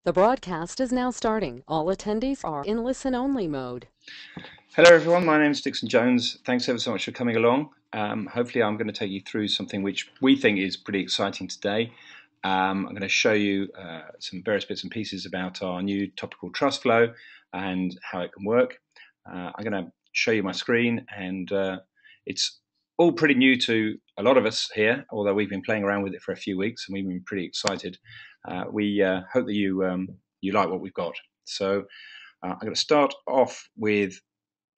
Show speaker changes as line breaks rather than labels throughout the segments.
The broadcast is now starting. All attendees are in listen-only mode.
Hello everyone, my name is Dixon Jones. Thanks ever so much for coming along. Hopefully I'm going to take you through something which we think is pretty exciting today. I'm going to show you some various bits and pieces about our new Topical Trust Flow and how it can work. I'm going to show you my screen, and it's all pretty new to a lot of us here, although we've been playing around with it for a few weeks and we've been pretty excited. We hope that you like what we've got. So I'm going to start off with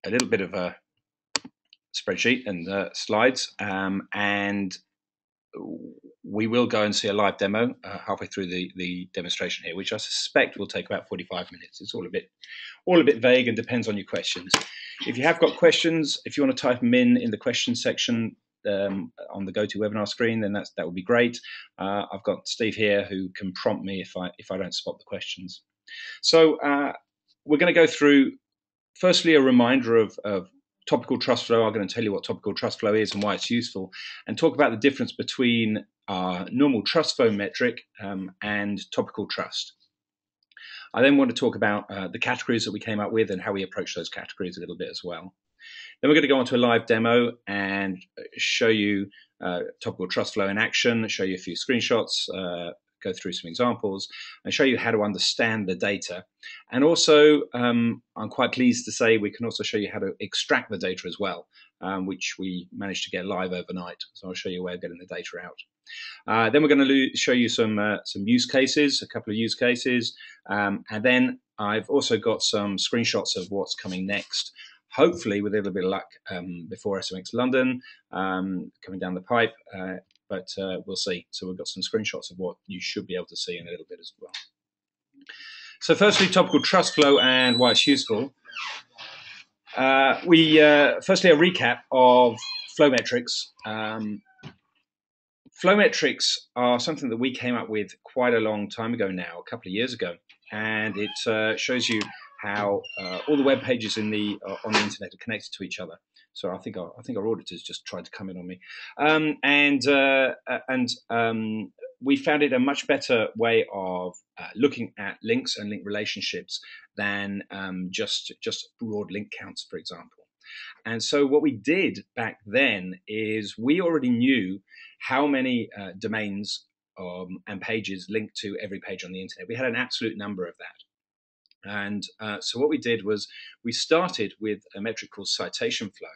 a little bit of a spreadsheet and slides, and we will go and see a live demo halfway through the demonstration here, which I suspect will take about 45 minutes. It's all a bit vague and depends on your questions. If you have got questions, if you want to type them in the questions section on the GoToWebinar screen, then that would be great. I've got Steve here who can prompt me if I don't spot the questions. So we're going to go through, firstly, a reminder of Topical Trust Flow. I'm going to tell you what Topical Trust Flow is and why it's useful, and talk about the difference between our normal trust flow metric and topical trust. I then want to talk about the categories that we came up with and how we approach those categories a little bit as well. Then we're going to go on to a live demo and show you Topical Trust Flow in action, show you a few screenshots, go through some examples, and show you how to understand the data. And also, I'm quite pleased to say we can also show you how to extract the data as well, which we managed to get live overnight. So I'll show you a way of getting the data out. Then we're going to show you some use cases, a couple of use cases, and then I've also got some screenshots of what's coming next. Hopefully, with a little bit of luck, before SMX London coming down the pipe. But we'll see. So we've got some screenshots of what you should be able to see in a little bit as well. So firstly, Topical Trust Flow and why it's useful. Firstly, a recap of flow metrics. Flow metrics are something that we came up with quite a long time ago now, a couple of years ago. And it shows you how all the web pages on the internet are connected to each other. So I think our auditors just tried to come in on me, we found it a much better way of looking at links and link relationships than just broad link counts, for example. And so what we did back then is we already knew how many domains and pages linked to every page on the internet. We had an absolute number of that. And so what we did was we started with a metric called citation flow.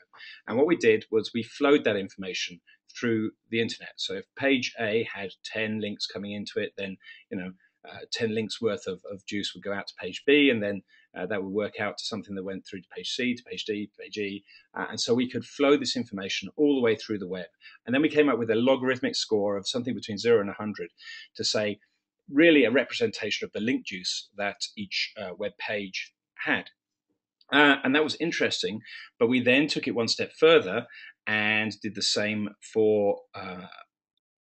And what we did was we flowed that information through the internet. So if page A had 10 links coming into it, then 10 links worth of juice would go out to page B, and then that would work out to something that went through to page C, to page D, page E. And so we could flow this information all the way through the web. And then we came up with a logarithmic score of something between 0 and 100 to say, really a representation of the link juice that each web page had. And that was interesting, but we then took it one step further and did the same for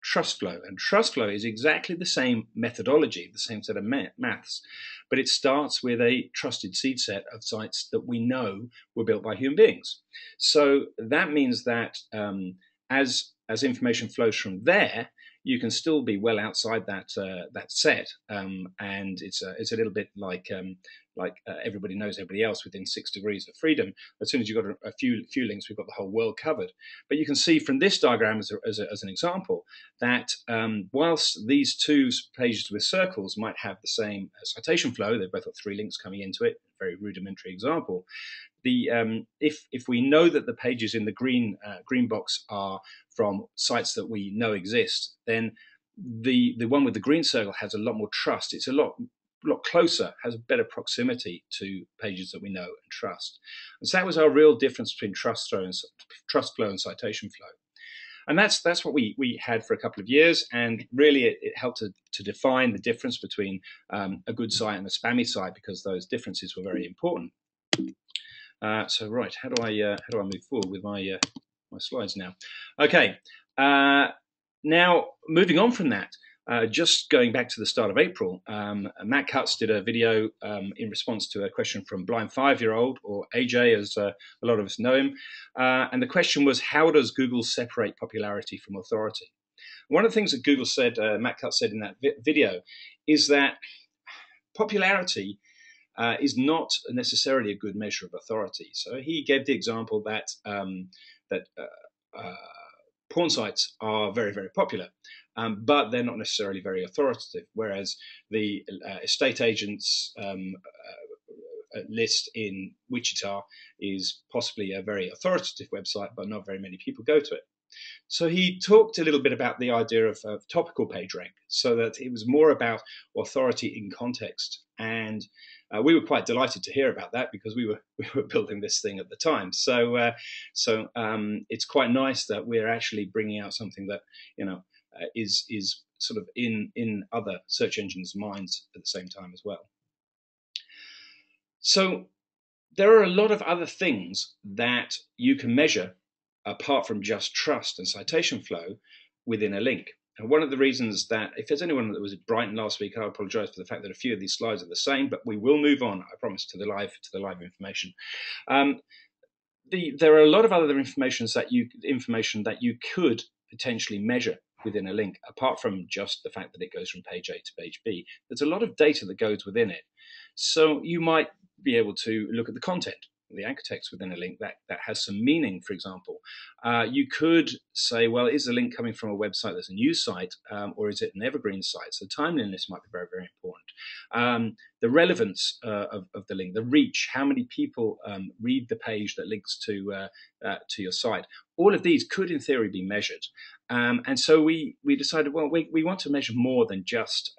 trust flow. And trust flow is exactly the same methodology, the same set of maths, but it starts with a trusted seed set of sites that we know were built by human beings. So that means that as information flows from there, you can still be well outside that set, and it's a little bit like everybody knows everybody else within 6 degrees of freedom. As soon as you've got a few links, we've got the whole world covered. But you can see from this diagram as an example that whilst these two pages with circles might have the same citation flow, they've both got 3 links coming into it. Very rudimentary example. If we know that the pages in the green box are from sites that we know exist, then the one with the green circle has a lot more trust. It's a lot closer, has a better proximity to pages that we know and trust. And so that was our real difference between trust flow and citation flow. And that's what we had for a couple of years, and really it helped to define the difference between a good site and a spammy site, because those differences were very important. So right, how do I move forward with my slides now? Okay, now moving on from that, just going back to the start of April, Matt Cutts did a video in response to a question from Blind 5-year-old, or AJ as a lot of us know him, and the question was, how does Google separate popularity from authority? One of the things that Google said, Matt Cutts said in that video, is that popularity is not necessarily a good measure of authority. So he gave the example that porn sites are very, very popular, but they're not necessarily very authoritative, whereas the estate agents list in Wichita is possibly a very authoritative website, but not very many people go to it. So he talked a little bit about the idea of topical PageRank, so that it was more about authority in context. And we were quite delighted to hear about that, because we were building this thing at the time. So it's quite nice that we're actually bringing out something that is sort of in other search engines' minds at the same time as well. So there are a lot of other things that you can measure apart from just trust and citation flow within a link. And one of the reasons that, if there's anyone that was at Brighton last week, I apologise for the fact that a few of these slides are the same, but we will move on, I promise, to the live information. There are a lot of other information that you could potentially measure within a link, apart from just the fact that it goes from page A to page B. There's a lot of data that goes within it. So you might be able to look at the content, the anchor text within a link that has some meaning, for example. You could say, well, is the link coming from a website that's a news site, or is it an evergreen site? So timeliness might be very, very important. The relevance of the link, the reach, how many people read the page that links to your site. All of these could, in theory, be measured. And so we decided, well, we want to measure more than just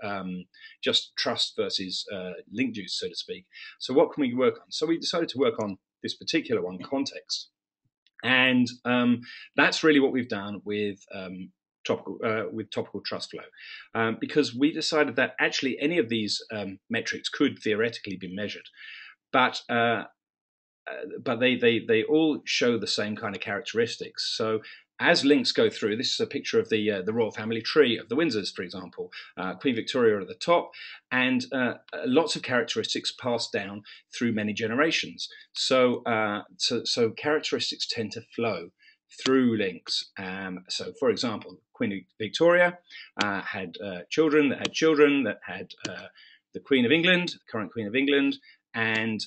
trust versus link juice, so to speak. So what can we work on? So we decided to work on this particular one, context. And that's really what we've done with Topical Trust Flow, because we decided that actually any of these metrics could theoretically be measured, but they all show the same kind of characteristics. So as links go through, this is a picture of the royal family tree of the Windsors, for example, Queen Victoria at the top, and lots of characteristics passed down through many generations. So characteristics tend to flow through links. So, for example, Queen Victoria had children that had the Queen of England, current Queen of England, and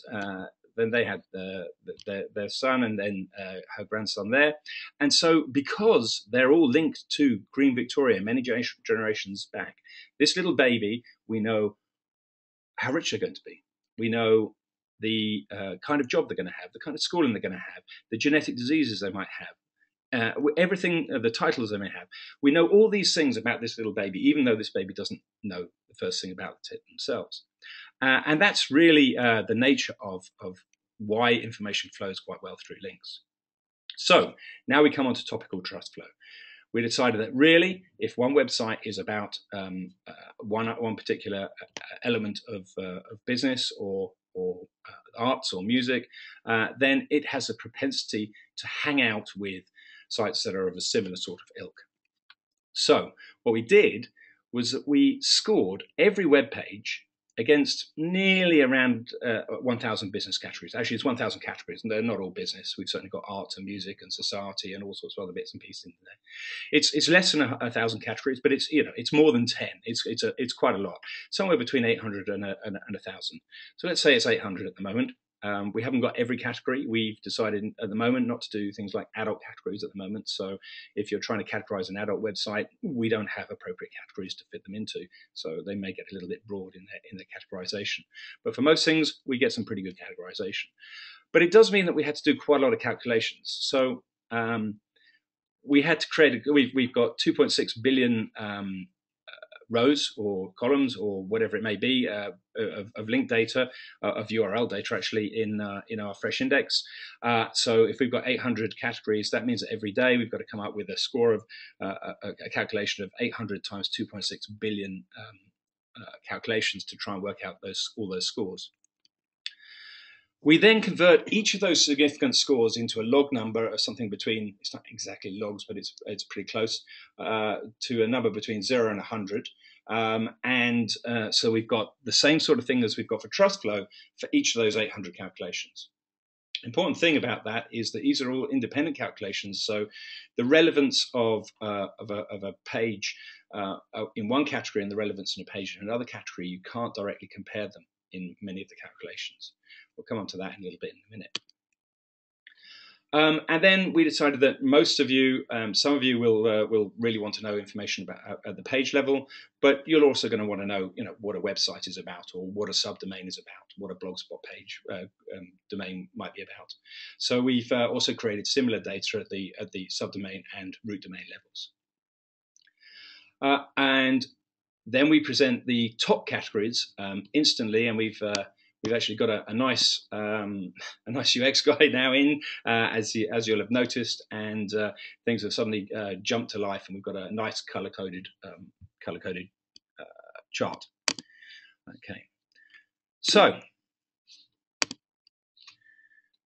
then they had their son, and then her grandson there. And so because they're all linked to Queen Victoria many generations back, this little baby, we know how rich they're going to be. We know the kind of job they're going to have, the kind of schooling they're going to have, the genetic diseases they might have, everything, the titles they may have. We know all these things about this little baby, even though this baby doesn't know the first thing about it themselves. And that's really the nature of why information flows quite well through links. So now we come on to Topical Trust Flow. We decided that really, if one website is about one particular element of business or arts or music, then it has a propensity to hang out with sites that are of a similar sort of ilk. So what we did was that we scored every web page against nearly around 1,000 business categories. Actually, it's 1,000 categories, and they're not all business. We've certainly got art and music and society and all sorts of other bits and pieces in there. It's less than 1,000 categories, but it's more than 10. It's quite a lot, somewhere between 800 and 1,000. So let's say it's 800 at the moment. We haven't got every category. We've decided at the moment not to do things like adult categories at the moment. So if you're trying to categorize an adult website, we don't have appropriate categories to fit them into. So they may get a little bit broad in their categorization. But for most things, we get some pretty good categorization. But it does mean that we had to do quite a lot of calculations. So we had to create, we've got 2.6 billion rows or columns or whatever it may be of link data, of URL data actually in our fresh index. So if we've got 800 categories, that means that every day we've got to come up with a score of a calculation of 800 times 2.6 billion calculations to try and work out all those scores. We then convert each of those significant scores into a log number of something between, it's not exactly logs, but it's pretty close, to a number between 0 and 100. So we've got the same sort of thing as we've got for Trust Flow for each of those 800 calculations. Important thing about that is that these are all independent calculations. So the relevance of a page in one category and the relevance in a page in another category, you can't directly compare them. in many of the calculations. We'll come on to that in a little bit in a minute. And then we decided that most of you, some of you will really want to know information about at the page level, but you're also going to want to know, what a website is about, or what a subdomain is about, what a blogspot page domain might be about. So we've also created similar data at the subdomain and root domain levels. And then we present the top categories instantly, and we've actually got a nice UX guy now in, as you'll have noticed, and things have suddenly jumped to life, and we've got a nice color coded chart. Okay, so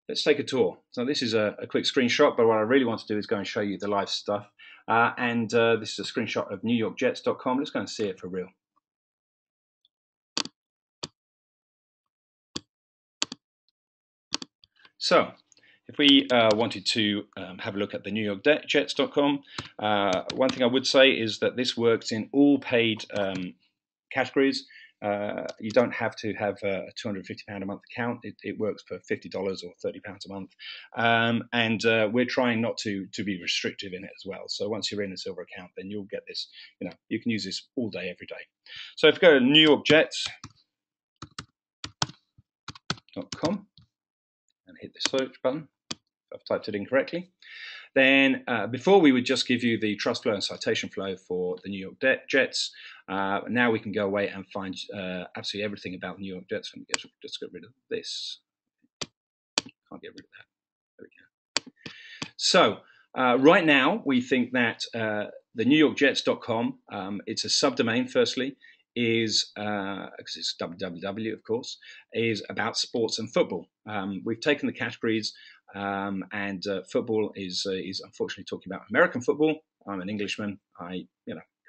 let's take a tour. So this is a quick screenshot, but what I really want to do is go and show you the live stuff. And this is a screenshot of NewYorkJets.com. Let's go and see it for real. So if we wanted to have a look at the NewYorkJets.com, one thing I would say is that this works in all paid categories. You don't have to have a £250 a month account. It works for $50 or £30 a month. And we're trying not to be restrictive in it as well. So once you're in a silver account, then you'll get this, you can use this all day, every day. So if you go to NewYorkJets.com and hit the search button, if I've typed it in correctly, then before we would just give you the trust flow and citation flow for the New York Jets. Now we can go away and find absolutely everything about the New York Jets. Let me just get rid of this. Can't get rid of that. There we go. So right now we think that the NewYorkJets.com, it's a subdomain firstly, is, because it's www, of course, is about sports and football. We've taken the categories, and football is unfortunately talking about American football. I'm an Englishman. I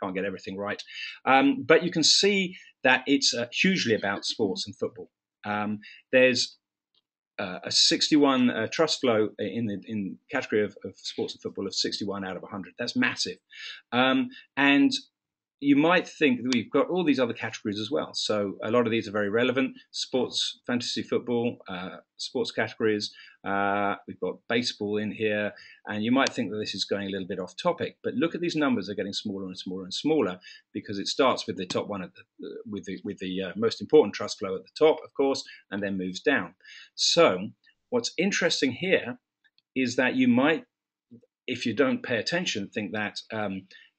can't get everything right, but you can see that it's hugely about sports and football. There's a 61 trust flow in the category of sports and football of 61 out of 100. That's massive, and you might think that we've got all these other categories as well. So a lot of these are very relevant. Sports, fantasy football, sports categories. We've got baseball in here. And you might think that this is going a little bit off topic, but look at these numbers. They're getting smaller and smaller and smaller, because it starts with the top one with the most important trust flow at the top, of course, and then moves down. So what's interesting here is that you might, if you don't pay attention, think that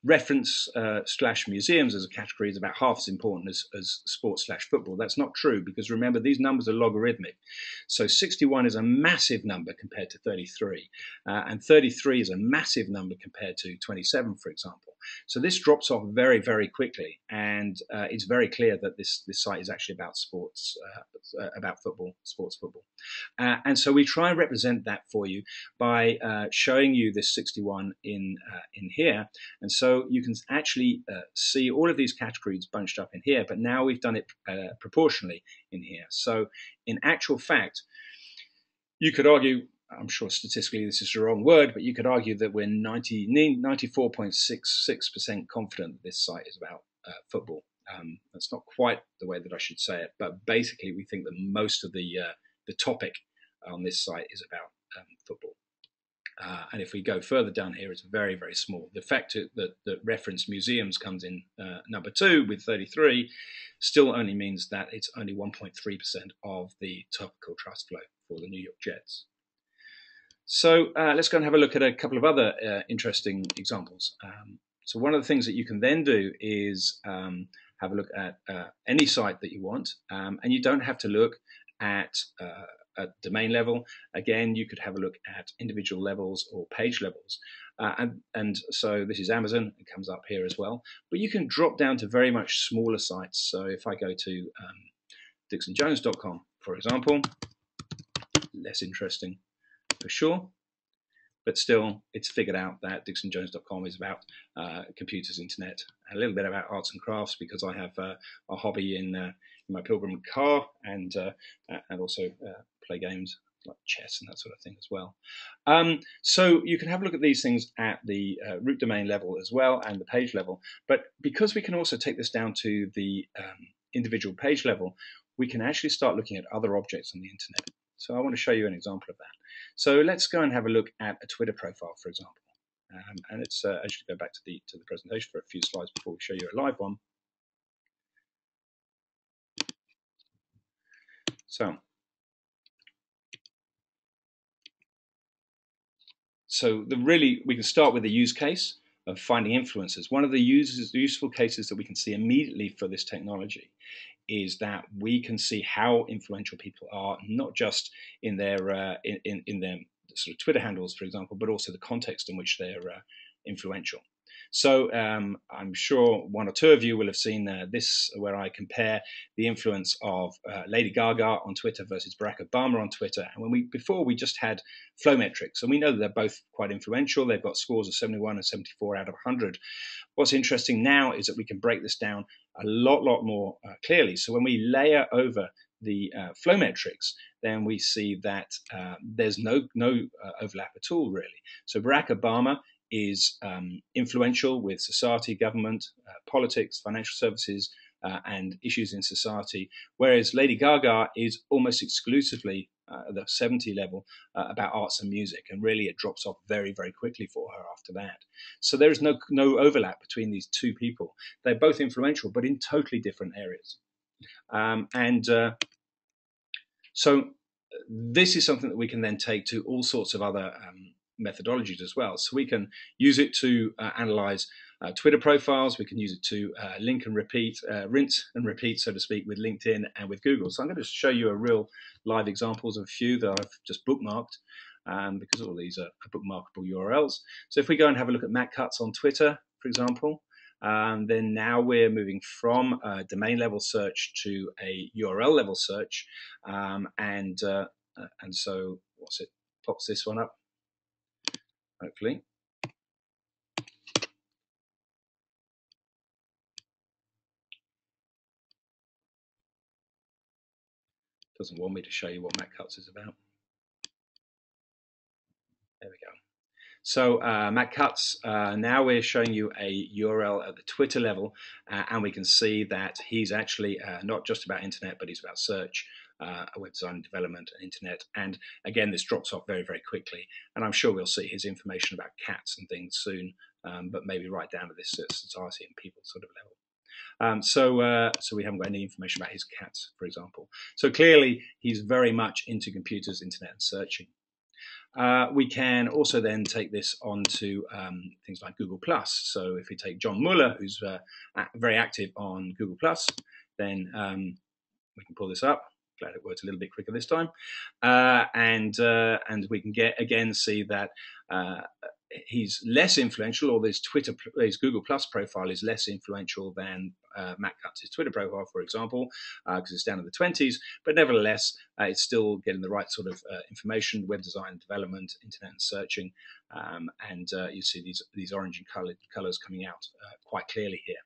reference / museums as a category is about half as important as sports / football. That's not true, because remember, these numbers are logarithmic. So 61 is a massive number compared to 33, and 33 is a massive number compared to 27, for example. So this drops off very, very quickly, and it's very clear that this site is actually about sports, about football, sports football. And so we try and represent that for you by showing you this 61 in here. And so you can actually see all of these categories bunched up in here, but now we've done it proportionally in here. So in actual fact, you could argue, I'm sure statistically this is the wrong word, but you could argue that we're 94.66% confident that this site is about football. That's not quite the way that I should say it, but basically we think that most of the topic on this site is about football. And if we go further down here, it's very, very small. The fact that reference museums comes in number 2 with 33 still only means that it's only 1.3% of the topical trust flow for the New York Jets. So let's go and have a look at a couple of other interesting examples. So one of the things that you can then do is have a look at any site that you want, and you don't have to look at domain level. Again, you could have a look at individual levels or page levels. And so this is Amazon, it comes up here as well. But you can drop down to very much smaller sites. So if I go to DixonJones.com, for example, less interesting for sure, but still it's figured out that DixonJones.com is about computers, internet, and a little bit about arts and crafts, because I have a hobby in my Pilgrim car, and also play games like chess and that sort of thing as well. So you can have a look at these things at the root domain level as well, and the page level. But because we can also take this down to the individual page level, we can actually start looking at other objects on the internet. So I want to show you an example of that. So let's go and have a look at a Twitter profile, for example. And let's actually go back to the presentation for a few slides before we show you a live one. So we can start with the use case of finding influencers. One of the useful cases that we can see immediately for this technology is that we can see how influential people are, not just in their in their sort of Twitter handles, for example, but also the context in which they're influential. So I'm sure one or two of you will have seen this, where I compare the influence of Lady Gaga on Twitter versus Barack Obama on Twitter. And before we just had flow metrics, and we know that they're both quite influential. They've got scores of 71 and 74 out of 100. What's interesting now is that we can break this down a lot more clearly. So when we layer over the flow metrics, then we see that there's no overlap at all, really. So Barack Obama is influential with society, government, politics, financial services, and issues in society, whereas Lady Gaga is almost exclusively at the 70 level about arts and music, and really it drops off very quickly for her after that. So there is no overlap between these two people. They're both influential, but in totally different areas. So this is something that we can then take to all sorts of other methodologies as well. So we can use it to analyze Twitter profiles. We can use it to rinse and repeat, so to speak, with LinkedIn and with Google. So I'm going to show you a real live examples of a few that I've just bookmarked, because all these are bookmarkable URLs. So if we go and have a look at Matt Cutts on Twitter, for example, then now we're moving from a domain level search to a URL level search, and so pops this one up, hopefully. Doesn't want me to show you what Matt Cutts is about. There we go. So Matt Cutts, now we're showing you a URL at the Twitter level, and we can see that he's actually not just about internet, but he's about search, web design and development, and internet. And again, this drops off very quickly. And I'm sure we'll see his information about cats and things soon, but maybe right down to this society and people sort of level. So we haven't got any information about his cats, for example. So clearly, he's very much into computers, internet, and searching. We can also then take this on to things like Google+. So if we take John Muller, who's very active on Google+, then we can pull this up. Glad it worked a little bit quicker this time. And we can see that he's less influential, or his Google Plus profile is less influential than Matt Cutts' Twitter profile, for example, because it's down in the 20s. But nevertheless, it's still getting the right sort of information: web design, development, internet, and searching. You see these orange and colors coming out quite clearly here.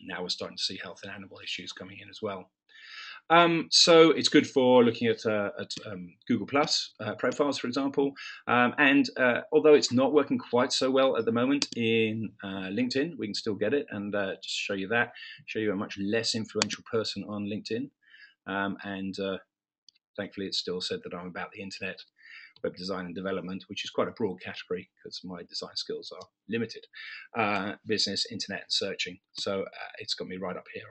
Now we're starting to see health and animal issues coming in as well. So it's good for looking at Google Plus profiles, for example. Although it's not working quite so well at the moment in LinkedIn, we can still get it, and just show you a much less influential person on LinkedIn. Thankfully, it's still said that I'm about the internet, web design and development, which is quite a broad category because my design skills are limited. Business, internet, and searching. So it's got me right up here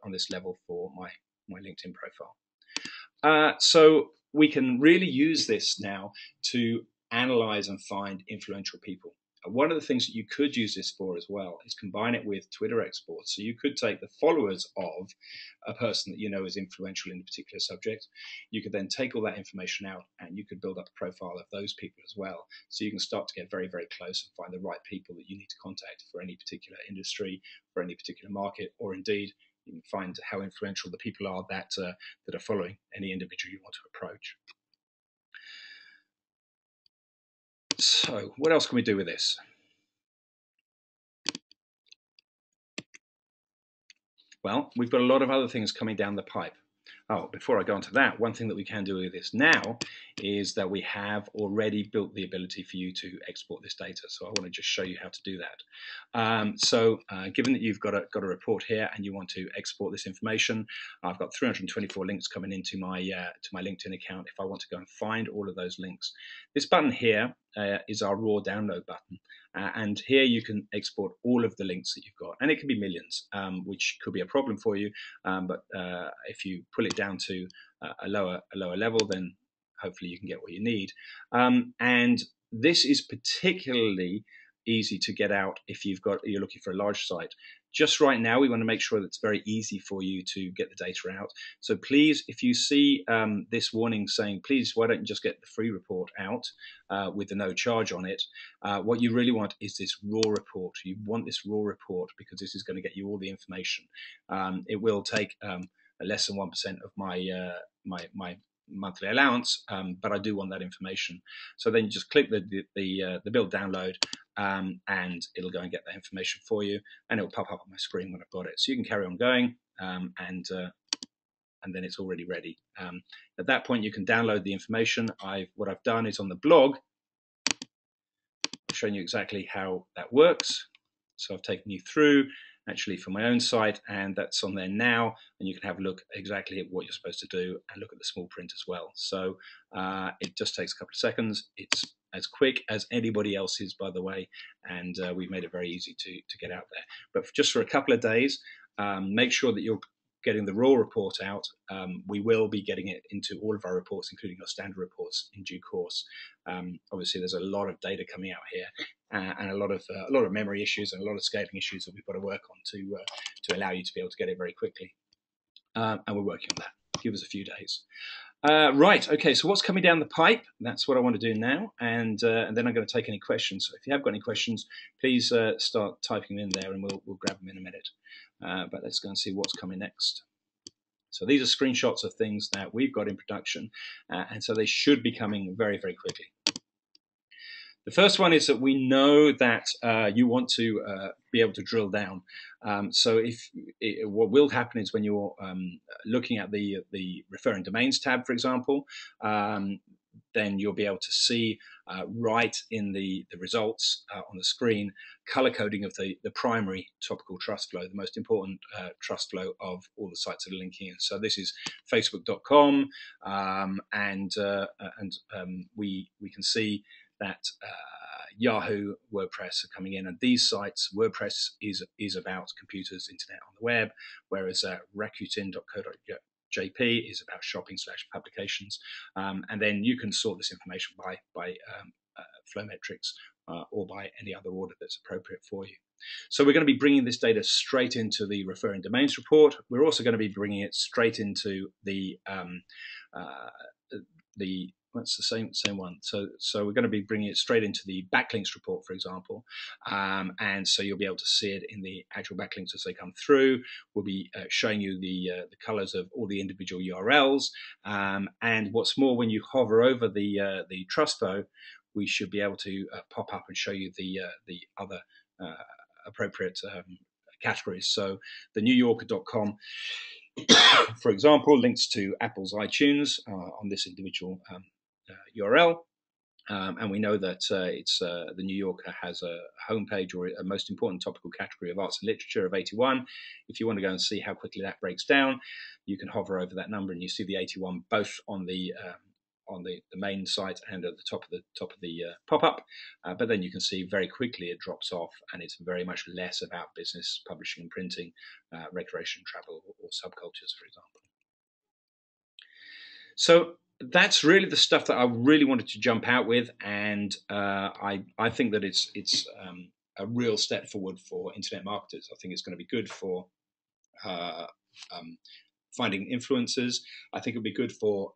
on this level for my LinkedIn profile. So we can really use this now to analyze and find influential people. One of the things that you could use this for as well is combine it with Twitter exports. So you could take the followers of a person that you know is influential in a particular subject. You could then take all that information out and you could build up a profile of those people as well. So you can start to get very close and find the right people that you need to contact for any particular industry, for any particular market, or indeed you can find how influential the people are that are following any individual you want to approach. So what else can we do with this? Well, we've got a lot of other things coming down the pipe. Oh, before I go on to that, one thing that we can do with this now is that we have already built the ability for you to export this data. So I want to just show you how to do that. Given that you've got a report here and you want to export this information, I've got 324 links coming into my to my LinkedIn account. If I want to go and find all of those links, this button here is our raw download button. And here you can export all of the links that you've got, and it can be millions, which could be a problem for you. But if you pull it down to a lower level, then hopefully you can get what you need. And this is particularly easy to get out if you're looking for a large site. Just right now, we want to make sure that it's very easy for you to get the data out. So please, if you see this warning saying, please, why don't you just get the free report out with the no charge on it, what you really want is this raw report. You want this raw report because this is going to get you all the information. It will take less than 1% of my monthly allowance, but I do want that information. So then you just click the build download, and it'll go and get that information for you, and it'll pop up on my screen when I've got it. So you can carry on going, and then it's already ready. At that point, you can download the information. What I've done is on the blog, I've shown you exactly how that works. So I've taken you through actually for my own site, and that's on there now, and you can have a look exactly at what you're supposed to do and look at the small print as well. So it just takes a couple of seconds. It's as quick as anybody else's, by the way, and we've made it very easy to get out there. But just for a couple of days, make sure that you're getting the raw report out. We will be getting it into all of our reports, including our standard reports, in due course. Obviously, there's a lot of data coming out here, and a lot of memory issues and a lot of scaling issues that we've got to work on to allow you to be able to get it very quickly. And we're working on that. Give us a few days. Right, okay, so what's coming down the pipe? That's what I want to do now, and then I'm going to take any questions. So if you have got any questions, please start typing them in there, and we'll grab them in a minute. But let's go and see what's coming next. So these are screenshots of things that we've got in production, and so they should be coming very, very quickly. The first one is that we know that you want to be able to drill down. So what will happen is when you're looking at the referring domains tab, for example, then you'll be able to see right in the results on the screen color coding of the primary topical trust flow, the most important trust flow of all the sites that are linking in. So this is facebook.com, and we can see that Yahoo, WordPress are coming in, and these sites, WordPress is about computers, internet on the web, whereas Rakuten.co.jp is about shopping/publications, and then you can sort this information by flow metrics or by any other order that's appropriate for you. So we're going to be bringing this data straight into the referring domains report. We're also going to be bringing it straight into that's the same one. So we're going to be bringing it straight into the backlinks report, for example, and so you'll be able to see it in the actual backlinks as they come through. We'll be showing you the colors of all the individual URLs, and what's more, when you hover over the trust flow, we should be able to pop up and show you the other appropriate categories. So the NewYorker.com, for example, links to Apple's iTunes on this individual URL, and we know that the New Yorker has a homepage or a most important topical category of arts and literature of 81. If you want to go and see how quickly that breaks down, you can hover over that number and you see the 81 both on the main site and at the top of the pop-up, but then you can see very quickly it drops off, and it's very much less about business, publishing and printing, recreation, travel, or subcultures, for example. So that's really the stuff that I really wanted to jump out with, and I think that it's a real step forward for internet marketers. I think it's going to be good for finding influencers. I think it'll be good for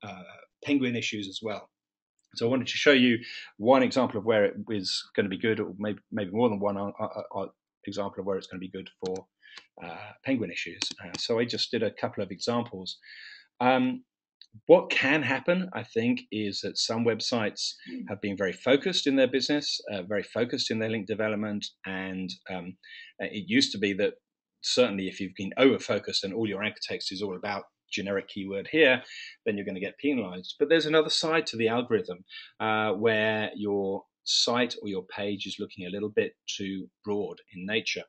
penguin issues as well. So I wanted to show you one example of where it is going to be good, or maybe more than one example of where it's going to be good for penguin issues. So I just did a couple of examples. What can happen, I think, is that some websites have been very focused in their business, very focused in their link development, and it used to be that certainly if you've been over-focused and all your anchor text is all about generic keyword here, then you're going to get penalized. But there's another side to the algorithm where your site or your page is looking a little bit too broad in nature.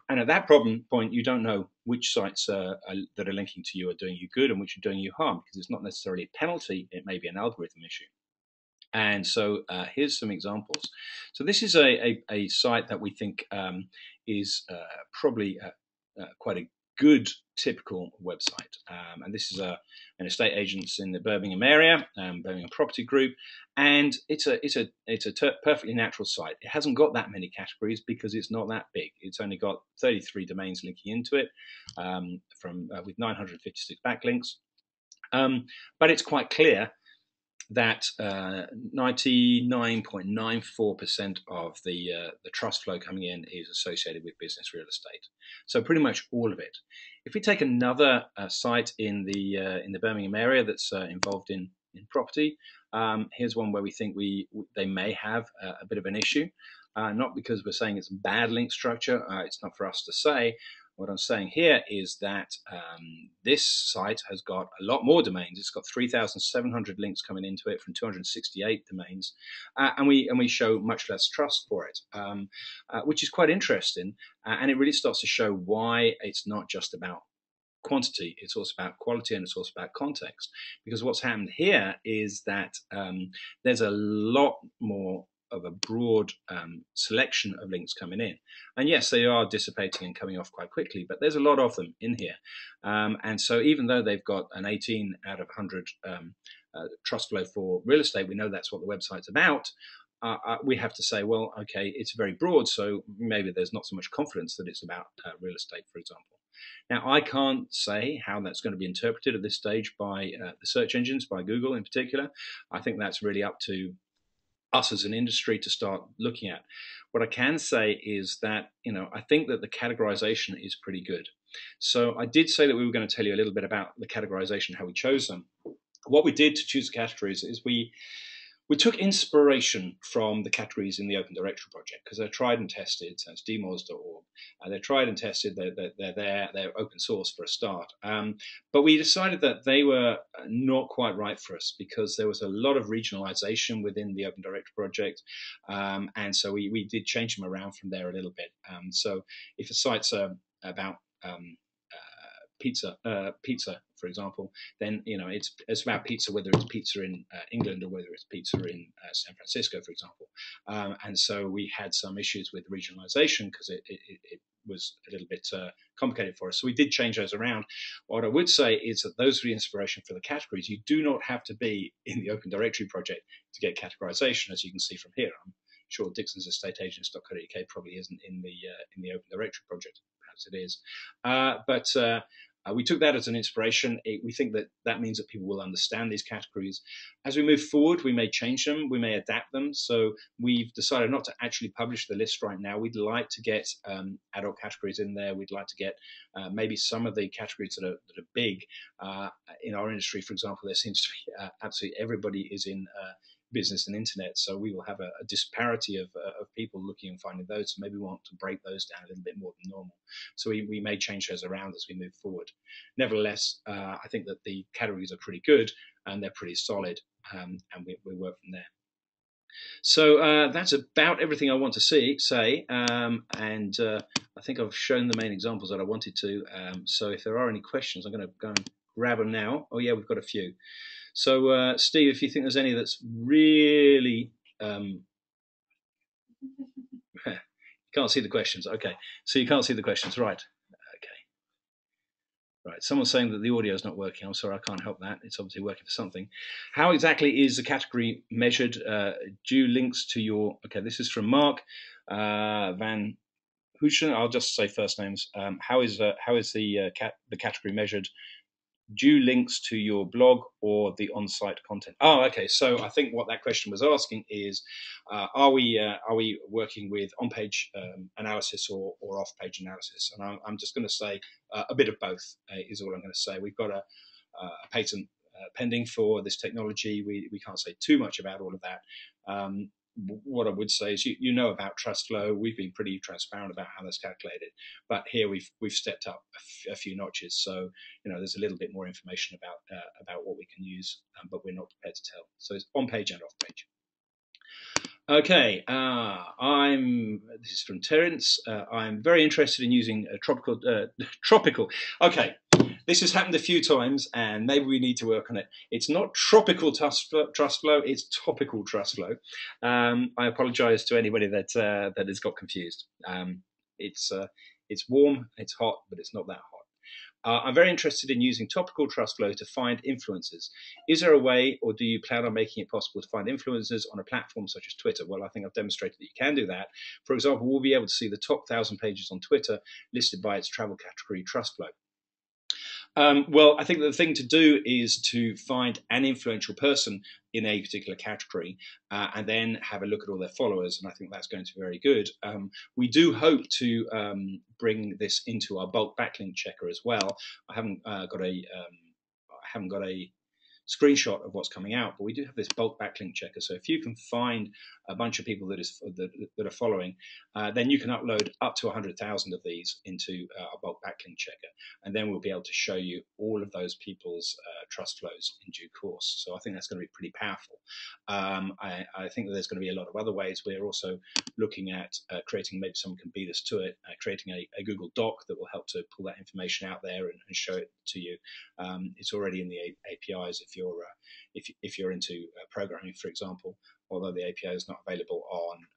And at that point, you don't know which sites that are linking to you are doing you good and which are doing you harm, because it's not necessarily a penalty, it may be an algorithm issue. And so here's some examples. So this is a site that we think is probably quite a good typical website. And this is an estate agents in the Birmingham area, Birmingham Property Group, and it's a perfectly natural site. It hasn't got that many categories because it's not that big. It's only got 33 domains linking into it, with 956 backlinks. But it's quite clear that 99.94% of the trust flow coming in is associated with business real estate. So pretty much all of it. If we take another site in the Birmingham area that's involved in property, here's one where we think they may have a bit of an issue. Not because we're saying it's bad link structure. It's not for us to say. What I'm saying here is that this site has got a lot more domains. It's got 3,700 links coming into it from 268 domains, and we show much less trust for it, which is quite interesting. And it really starts to show why it's not just about quantity, it's also about quality, and it's also about context. Because what's happened here is that there's a lot more of a broad selection of links coming in. And yes, they are dissipating and coming off quite quickly, but there's a lot of them in here. And so even though they've got an 18 out of 100 trust flow for real estate, we know that's what the website's about. We have to say, well, okay, it's very broad, so maybe there's not so much confidence that it's about real estate, for example. Now, I can't say how that's going to be interpreted at this stage by the search engines, by Google in particular. I think that's really up to us as an industry to start looking at. What I can say is that, I think that the categorization is pretty good. So I did say that we were going to tell you a little bit about the categorization, how we chose them. What we did to choose the categories is we took inspiration from the categories in the Open Directory project, because they're tried and tested. So it's dmos.org. They're tried and tested. They're open source for a start. But we decided that they were not quite right for us, because there was a lot of regionalization within the Open Directory project. And so we did change them around from there a little bit. So if a site's about pizza, for example, then it's about pizza, whether it's pizza in England or whether it's pizza in San Francisco, for example. And so we had some issues with regionalization because it was a little bit complicated for us. So we did change those around. What I would say is that those are the inspiration for the categories. You do not have to be in the Open Directory project to get categorization, as you can see from here. I'm sure Dixon's estateagents.co.uk probably isn't in the Open Directory project. Perhaps it is, but we took that as an inspiration. We think that means that people will understand these categories. As we move forward, we may change them, we may adapt them. So we've decided not to actually publish the list right now. We'd like to get adult categories in there. We'd like to get maybe some of the categories that are big. In our industry, for example, there seems to be absolutely everybody is in business and internet, so we will have a disparity of people looking and finding those. So maybe we want to break those down a little bit more than normal. So we may change those around as we move forward. Nevertheless, I think that the categories are pretty good and they're pretty solid, and we work from there. So that's about everything I want to say, and I think I've shown the main examples that I wanted to. So if there are any questions, I'm going to go and grab them now. Oh yeah, we've got a few. So, Steve, if you think there's any that's really... you can't see the questions. Okay, so you can't see the questions. Right. Okay. Right, someone's saying that the audio is not working. I'm sorry, I can't help that. It's obviously working for something. How exactly is the category measured? Due links to your... Okay, this is from Mark Van Hooshen. I'll just say first names. How is the category measured? Due links to your blog or the on-site content? Oh, okay. So I think what that question was asking is, are we working with on-page analysis or off-page analysis? And I'm just going to say a bit of both is all I'm going to say. We've got a patent pending for this technology. We can't say too much about all of that. what I would say is, you know about trust flow. We've been pretty transparent about how that's calculated, but here we've stepped up a few notches. So there's a little bit more information about what we can use, but we're not prepared to tell. So it's on page and off page. Okay, this is from Terence. I'm very interested in using a tropical. Okay, this has happened a few times, and maybe we need to work on it. It's not tropical trust flow; it's topical trust flow. I apologise to anybody that has got confused. It's warm, it's hot, but it's not that hot. I'm very interested in using topical trust flow to find influencers. Is there a way, or do you plan on making it possible to find influencers on a platform such as Twitter? Well, I think I've demonstrated that you can do that. For example, we'll be able to see the top 1,000 pages on Twitter listed by its travel category trust flow. Well, I think the thing to do is to find an influential person in a particular category and then have a look at all their followers. And I think that's going to be very good. We do hope to bring this into our bulk backlink checker as well. I haven't got a screenshot of what's coming out, but we do have this bulk backlink checker. So if you can find a bunch of people that are following, then you can upload up to 100,000 of these into our bulk backlink checker, and then we'll be able to show you all of those people's trust flows in due course. So I think that's going to be pretty powerful. I think that there's going to be a lot of other ways. We're also looking at creating, maybe someone can beat us to it, creating a Google Doc that will help to pull that information out there and show it to you. It's already in the APIs if you're into programming, for example. Although the API is not available on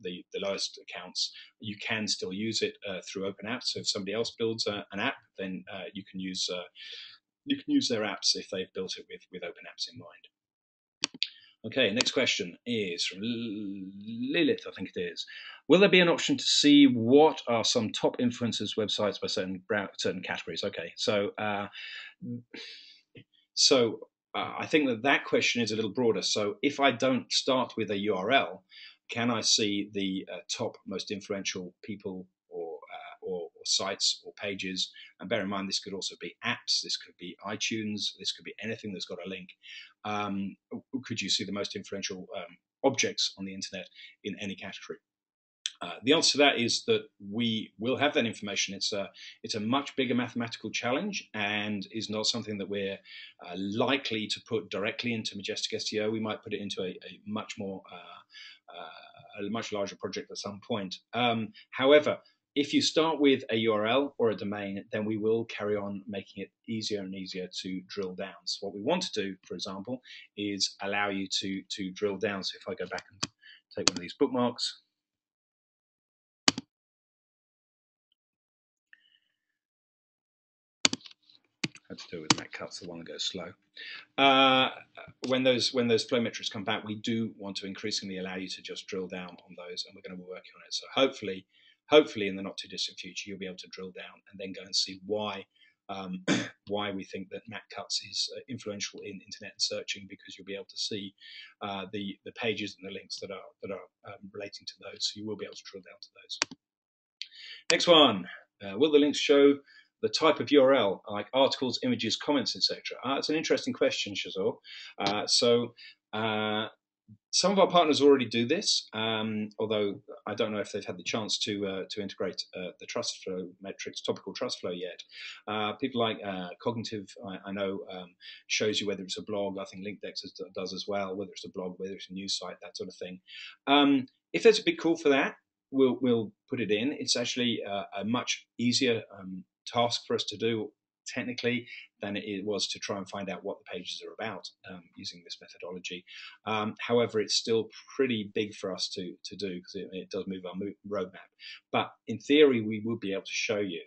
the lowest accounts, you can still use it through Open Apps. So if somebody else builds an app, then you can use their apps if they've built it with Open Apps in mind. Okay, next question is from Lilith, I think it is. Will there be an option to see what are some top influencers' websites by certain categories? Okay, so I think that question is a little broader. So if I don't start with a URL, can I see the top most influential people or sites or pages? And bear in mind, this could also be apps, this could be iTunes, this could be anything that's got a link. Could you see the most influential objects on the internet in any category? The answer to that is that we will have that information. It's a much bigger mathematical challenge and is not something that we're likely to put directly into Majestic SEO. We might put it into a much larger project at some point. However, if you start with a URL or a domain, then we will carry on making it easier and easier to drill down. So what we want to do, for example, is allow you to drill down. So if I go back and take one of these bookmarks, had to do with Mac cuts, the one that goes slow. When those flow metrics come back, we do want to increasingly allow you to just drill down on those, and we're going to be working on it. So hopefully in the not too distant future, you'll be able to drill down and then go and see why we think that Mac cuts is influential in internet and searching, because you'll be able to see the pages and the links that are relating to those. So you will be able to drill down to those. Next one, will the links show the type of URL, like articles, images, comments, etc.? It's an interesting question, Shazor. Some of our partners already do this, although I don't know if they've had the chance to integrate the trust flow metrics, topical trust flow yet. People like Cognitive, I know, shows you whether it's a blog. I think LinkDex does as well, whether it's a blog, whether it's a news site, that sort of thing. If there's a big call for that, we'll put it in. It's actually a much easier task for us to do technically than it was to try and find out what the pages are about using this methodology. However, it's still pretty big for us to do, because it does move our roadmap. But in theory, we would be able to show you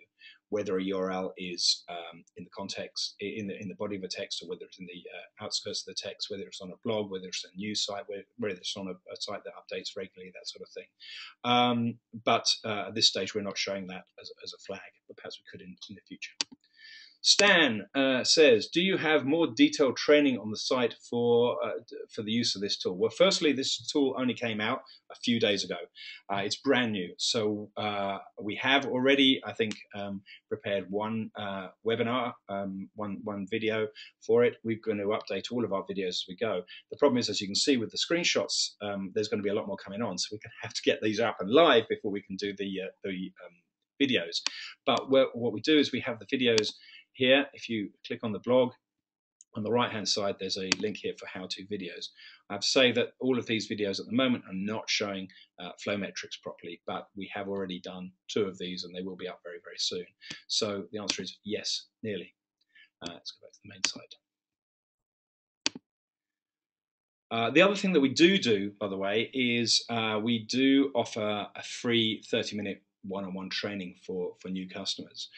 whether a URL is in the context, in the body of a text, or whether it's in the outskirts of the text, whether it's on a blog, whether it's a news site, whether it's on a site that updates regularly, that sort of thing. But at this stage, we're not showing that as a flag, but perhaps we could in the future. Stan says, do you have more detailed training on the site for the use of this tool? Well, firstly, this tool only came out a few days ago. It's brand new. So we have already, I think, prepared one webinar, one video for it. We're going to update all of our videos as we go. The problem is, as you can see with the screenshots, there's going to be a lot more coming on. So we're going to have to get these up and live before we can do the videos. But what we do is we have the videos here. If you click on the blog, on the right hand side, there's a link here for how-to videos. I have to say that all of these videos at the moment are not showing flow metrics properly, but we have already done 2 of these and they will be up very, very soon. So the answer is yes, nearly. Let's go back to the main site. The other thing that we do, by the way, is we do offer a free 30-minute one-on-one training for new customers.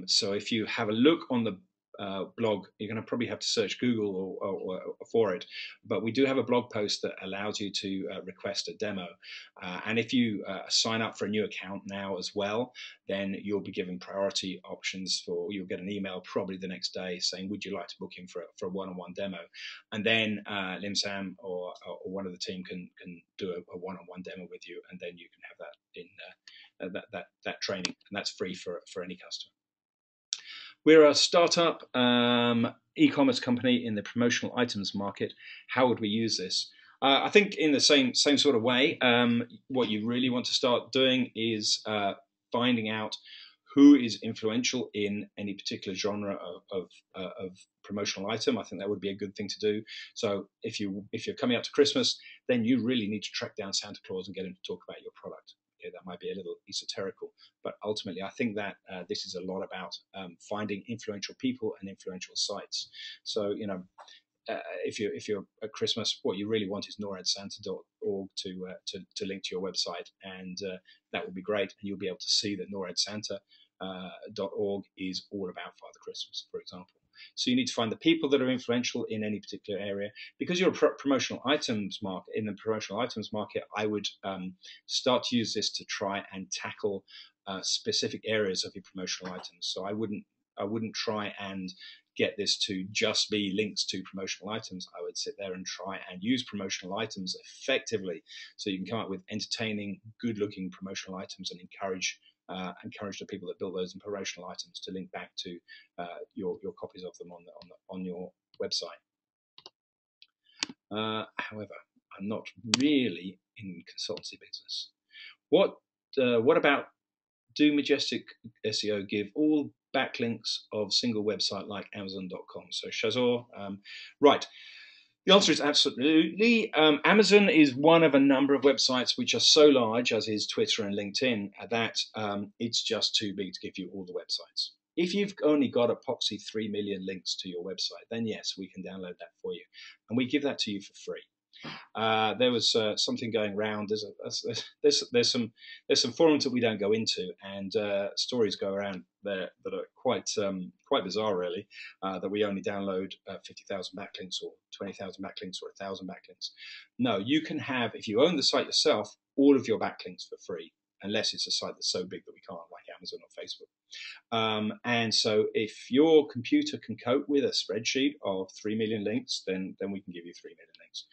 So if you have a look on the blog, you're going to probably have to search Google or for it, but we do have a blog post that allows you to request a demo. And if you sign up for a new account now as well, then you'll be given priority options you'll get an email probably the next day saying, would you like to book in for a one-on-one demo? And then Lim Sam or one of the team can do a one-on-one demo with you, and then you can have that in that training, and that's free for any customer. We're a startup e-commerce company in the promotional items market. How would we use this? I think in the same sort of way. What you really want to start doing is finding out who is influential in any particular genre of promotional item. I think that would be a good thing to do. So if you're coming up to Christmas, then you really need to track down Santa Claus and get him to talk about your product. Okay, that might be a little esoterical, but ultimately I think that this is a lot about finding influential people and influential sites. So if you're at Christmas, what you really want is noradsanta.org to link to your website, and that will be great. And you'll be able to see that noradsanta.org is all about Father Christmas, for example. So you need to find the people that are influential in any particular area. Because you're a promotional items market, in the promotional items market, I would start to use this to try and tackle specific areas of your promotional items. So I wouldn't try and get this to just be links to promotional items. I would sit there and try and use promotional items effectively, so you can come up with entertaining, good-looking promotional items and encourage the people that build those promotional items to link back to your copies of them on your website. However, I'm not really in consultancy business. What about, do Majestic SEO give all backlinks of single website like Amazon.com? So Shazor, right. The answer is absolutely. Amazon is one of a number of websites which are so large, as is Twitter and LinkedIn, that it's just too big to give you all the websites. If you've only got a poxy 3 million links to your website, then yes, we can download that for you, and we give that to you for free. There was something going around. There's some forums that we don't go into, and stories go around there that are quite bizarre, really. That we only download 50,000 backlinks or 20,000 backlinks or 1,000 backlinks. No, you can have, if you own the site yourself, all of your backlinks for free, unless it's a site that's so big that we can't, like Amazon or Facebook. And so if your computer can cope with a spreadsheet of 3 million links, then we can give you 3 million links.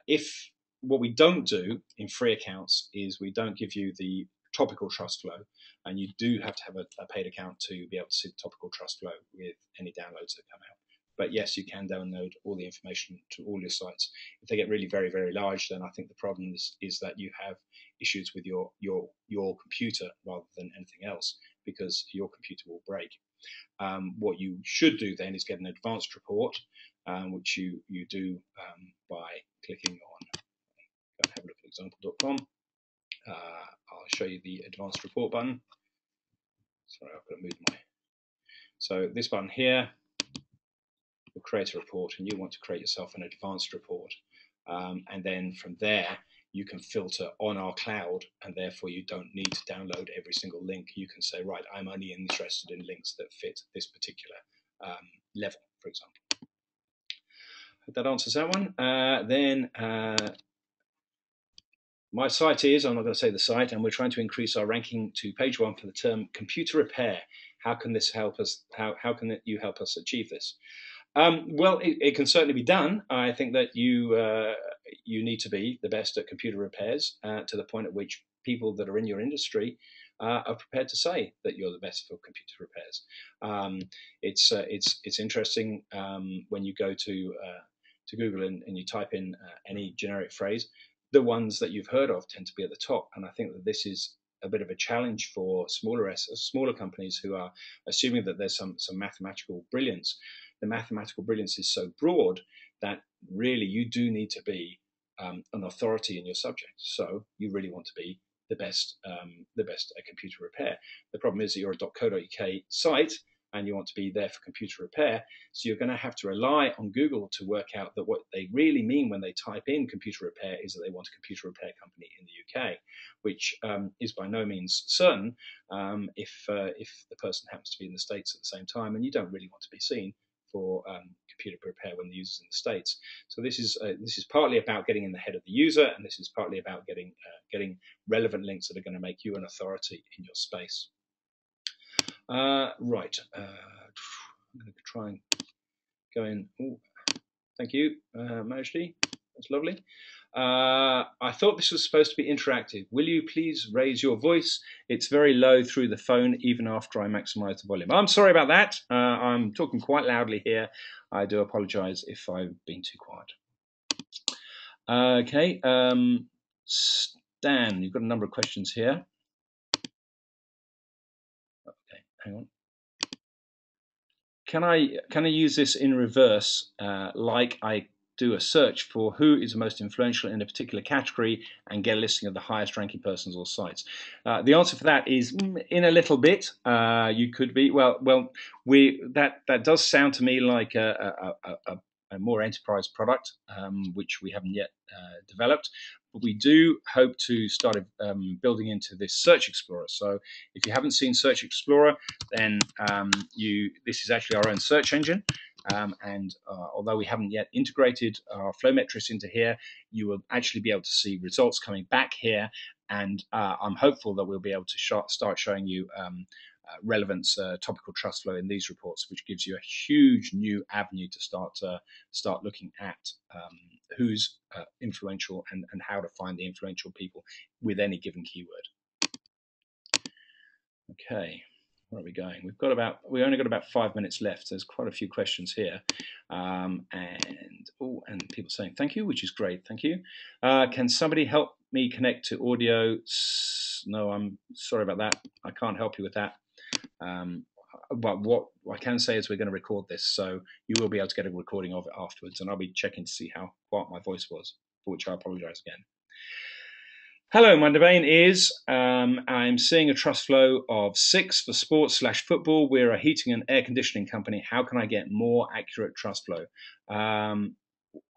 If what we don't do in free accounts is we don't give you the Topical Trust Flow, and you do have to have a paid account to be able to see the Topical Trust Flow with any downloads that come out. But yes, you can download all the information to all your sites. If they get really very, very large, then I think the problem is that you have issues with your computer rather than anything else, because your computer will break. What you should do then is get an advanced report, which you do by clicking on, go and have a look at example.com. I'll show you the advanced report button. Sorry, I've got to move my. So this button here will create a report, and you want to create yourself an advanced report. And then from there, you can filter on our cloud, and therefore you don't need to download every single link. You can say, right, I'm only interested in links that fit this particular level, for example. Hope that answers that one. Then my site is, I'm not going to say the site, and we're trying to increase our ranking to page 1 for the term computer repair. How can this help us? How can you help us achieve this? Well, it can certainly be done. I think that you need to be the best at computer repairs to the point at which people that are in your industry are prepared to say that you're the best for computer repairs. It's interesting when you go to Google and you type in any generic phrase, the ones that you've heard of tend to be at the top, and I think that this is a bit of a challenge for smaller companies who are assuming that there's some mathematical brilliance. The mathematical brilliance is so broad that really you do need to be an authority in your subject. So you really want to be the best at computer repair. The problem is that you're a .co.uk site and you want to be there for computer repair. So you're going to have to rely on Google to work out that what they really mean when they type in computer repair is that they want a computer repair company in the UK, which is by no means certain if the person happens to be in the States at the same time, and you don't really want to be seen for computer repair when the user's in the States. So this is partly about getting in the head of the user, and this is partly about getting relevant links that are going to make you an authority in your space. Right, I'm going to try and go in. Ooh, thank you, Majdi. That's lovely. I thought this was supposed to be interactive. Will you please raise your voice? It's very low through the phone, even after I maximize the volume. I'm sorry about that. I'm talking quite loudly here. I do apologize if I've been too quiet. Okay, Stan, you've got a number of questions here. Okay, hang on. Can I use this in reverse, like I do a search for who is the most influential in a particular category and get a listing of the highest ranking persons or sites? The answer for that is in a little bit. You could be that does sound to me like a more enterprise product, which we haven't yet developed. But we do hope to start building into this Search Explorer. So if you haven't seen Search Explorer, then this is actually our own search engine. And although we haven't yet integrated our flow metrics into here, you will actually be able to see results coming back here. And I'm hopeful that we'll be able to start showing you relevance topical trust flow in these reports, which gives you a huge new avenue to start looking at who's influential and how to find the influential people with any given keyword. Okay, where are we going? We only got about 5 minutes left. There's quite a few questions here, and people saying thank you, which is great. Thank you. Can somebody help me connect to audio? No, I'm sorry about that. I can't help you with that. But what I can say is we're going to record this, so you will be able to get a recording of it afterwards, and I'll be checking to see how quiet my voice was, for which I apologize again. Hello, my domain is, I'm seeing a trust flow of 6 for sports/football. We're a heating and air conditioning company. How can I get more accurate trust flow?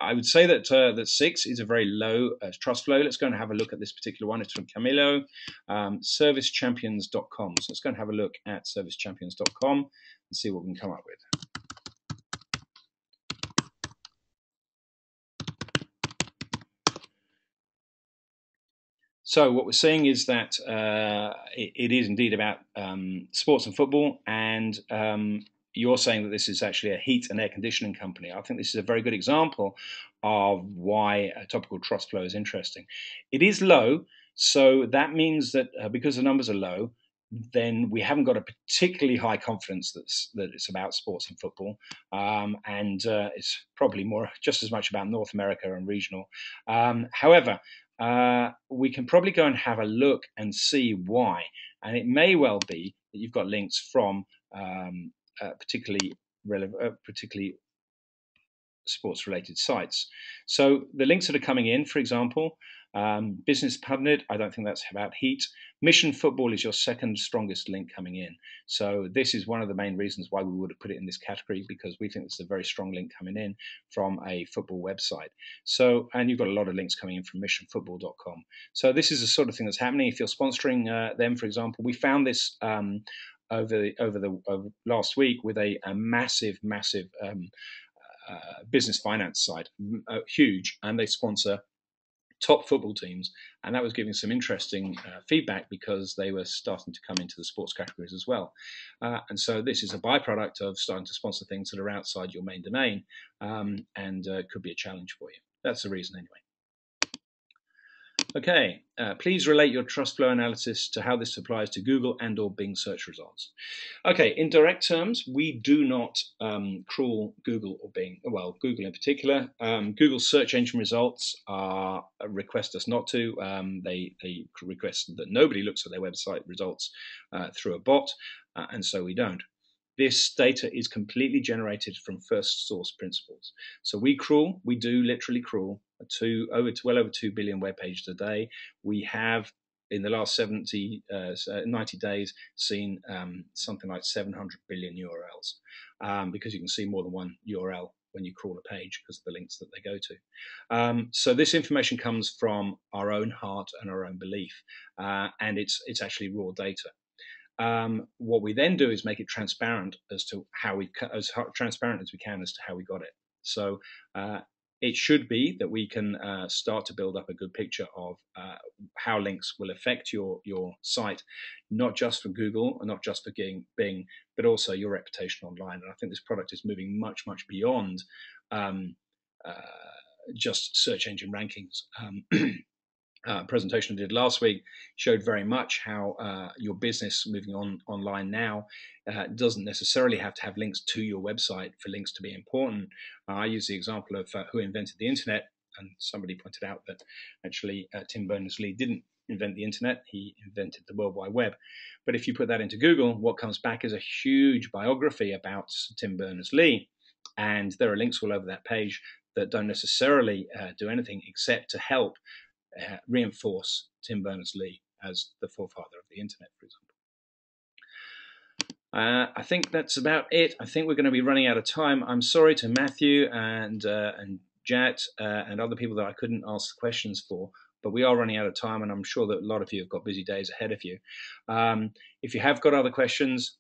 I would say that 6 is a very low trust flow. Let's go and have a look at this particular one. It's from Camilo, servicechampions.com. So let's go and have a look at servicechampions.com and see what we can come up with. So what we're seeing is that it is indeed about sports and football, and you're saying that this is actually a heat and air conditioning company. I think this is a very good example of why a topical trust flow is interesting. It is low, so that means that because the numbers are low, then we haven't got a particularly high confidence that it's about sports and football, and it's probably just as much about North America and regional. However, we can probably go and have a look and see why, and it may well be that you've got links from particularly sports-related sites. So the links that are coming in, for example, Business Pundit, I don't think that's about heat. Mission Football is your second strongest link coming in. So this is one of the main reasons why we would have put it in this category, because we think it's a very strong link coming in from a football website. So, and you've got a lot of links coming in from missionfootball.com. So this is the sort of thing that's happening. If you're sponsoring them, for example, we found this over last week with a massive business finance site, huge, and they sponsor top football teams, and that was giving some interesting feedback because they were starting to come into the sports categories as well. And so this is a byproduct of starting to sponsor things that are outside your main domain, and could be a challenge for you. That's the reason anyway. Okay, please relate your trust flow analysis to how this applies to Google and or Bing search results. Okay, in direct terms, we do not crawl Google or Bing, well, Google in particular. Google's search engine results request us not to. They request that nobody looks at their website results through a bot, and so we don't. This data is completely generated from first source principles. So we do literally crawl well over 2 billion web pages a day. We have, in the last 90 days, seen something like 700 billion URLs, because you can see more than one URL when you crawl a page because of the links that they go to. So this information comes from our own heart and our own belief, and it's actually raw data. What we then do is make it transparent as transparent as we can as to how we got it. So it should be that we can start to build up a good picture of how links will affect your site, not just for Google and not just for Bing, but also your reputation online. And I think this product is moving much, much beyond just search engine rankings. Presentation I did last week showed very much how your business moving online now doesn't necessarily have to have links to your website for links to be important. I use the example of who invented the internet, and somebody pointed out that actually Tim Berners-Lee didn't invent the internet, he invented the World Wide Web. But if you put that into Google, what comes back is a huge biography about Tim Berners-Lee, and there are links all over that page that don't necessarily do anything except to help reinforce Tim Berners-Lee as the forefather of the internet, for example. I think that's about it. I think we're going to be running out of time. I'm sorry to Matthew and Jet and other people that I couldn't ask questions for, but we are running out of time, and I'm sure that a lot of you have got busy days ahead of you. If you have got other questions,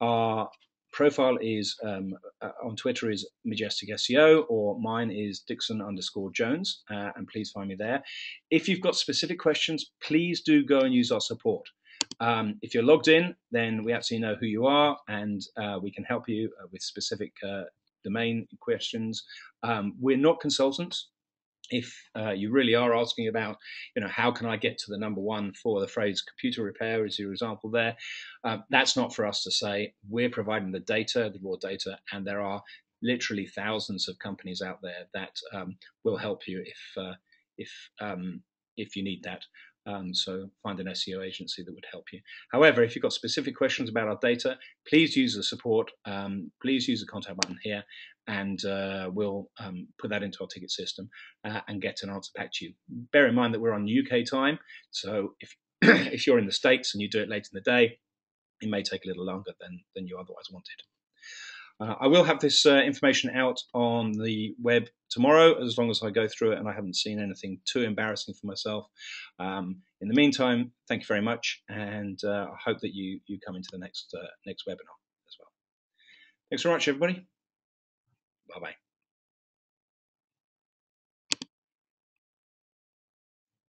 our profile is on Twitter is Majestic SEO, or mine is Dixon_Jones, and please find me there. If you've got specific questions, please do go and use our support. If you're logged in, then we actually know who you are, and we can help you with specific domain questions. We're not consultants. If you really are asking about, how can I get to the number one for the phrase computer repair, is your example there, that's not for us to say. We're providing the data, the raw data, and there are literally thousands of companies out there that will help you if you need that. So find an SEO agency that would help you. However, if you've got specific questions about our data, please use the support. Please use the contact button here, and we'll put that into our ticket system and get an answer back to you. Bear in mind that we're on UK time, so if if you're in the States and you do it late in the day, it may take a little longer than you otherwise wanted. I will have this information out on the web tomorrow, as long as I go through it and I haven't seen anything too embarrassing for myself. In the meantime, thank you very much, and I hope that you come into the next webinar as well. Thanks very much, everybody. Bye-bye.